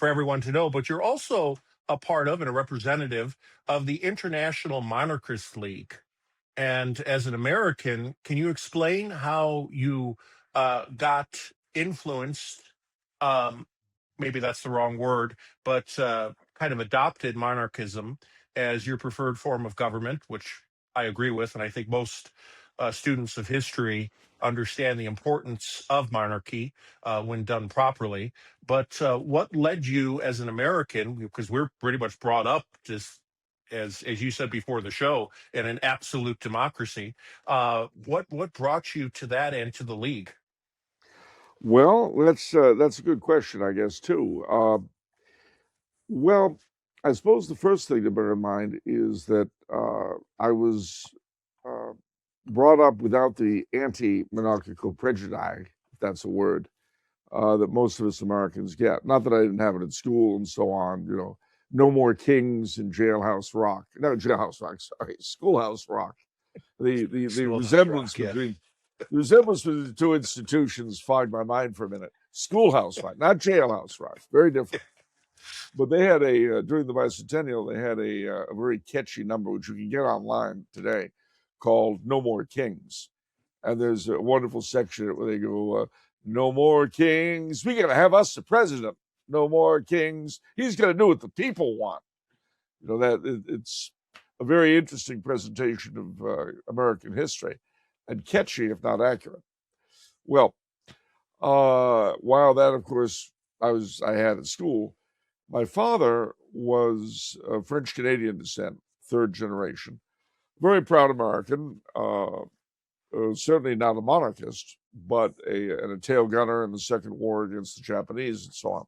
for everyone to know, but you're also a part of and a representative of the International Monarchist League. And as an American, can you explain how you got influenced? Um, Maybe that's the wrong word, but kind of adopted monarchism as your preferred form of government, which I agree with. And I think most students of history understand the importance of monarchy when done properly. But what led you as an American, because we're pretty much brought up just as you said before the show, in an absolute democracy. What brought you to that and to the league? Well, that's a good question, I guess, too. Well, I suppose the first thing to bear in mind is that I was uh, brought up without the anti-monarchical prejudice, if that's a word, that most of us Americans get. Not that I didn't have it in school and so on, no more kings in Jailhouse Rock. No, Jailhouse Rock, sorry, Schoolhouse Rock. The Schoolhouse resemblance Rock, yeah. between the resemblance between the two institutions fogged my mind for a minute. Schoolhouse Rock, not Jailhouse Rock, very different. But they had during the bicentennial, they had a very catchy number, which you can get online today, called "No More Kings." And there's a wonderful section where they go, "No more kings. We gotta have us the president. No more kings. He's gonna do what the people want." It's a very interesting presentation of American history, and catchy if not accurate. Well, while that, of course, I had at school, my father was of French Canadian descent, third generation, very proud American. Certainly not a monarchist, but a tail gunner in the Second War against the Japanese and so on.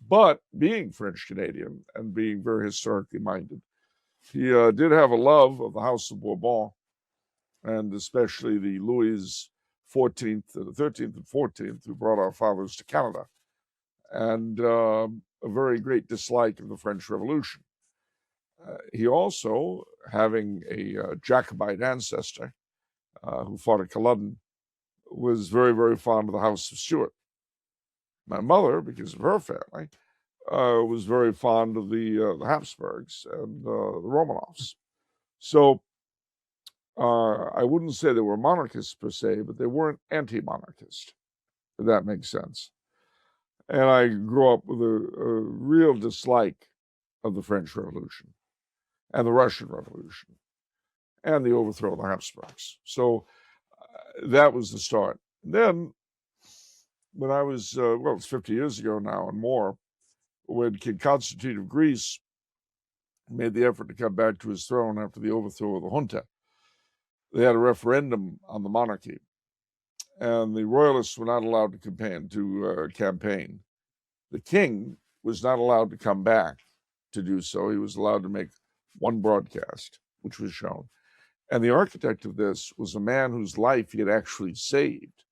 But being French Canadian and being very historically minded, he did have a love of the House of Bourbon, and especially the Louis XIV, the 13th and 14th, who brought our fathers to Canada, and a very great dislike of the French Revolution. He also, having a Jacobite ancestor who fought at Culloden, was very, very fond of the House of Stuart. My mother, because of her family, was very fond of the Habsburgs and the Romanovs. So I wouldn't say they were monarchists per se, but they weren't anti-monarchist, if that makes sense. And I grew up with a real dislike of the French Revolution and the Russian Revolution and the overthrow of the Habsburgs. So that was the start. And then when I was, well, it's 50 years ago now and more, when King Constantine of Greece made the effort to come back to his throne after the overthrow of the junta, they had a referendum on the monarchy, and the royalists were not allowed to campaign. The king was not allowed to come back to do so. He was allowed to make one broadcast, which was shown. And the architect of this was a man whose life he had actually saved.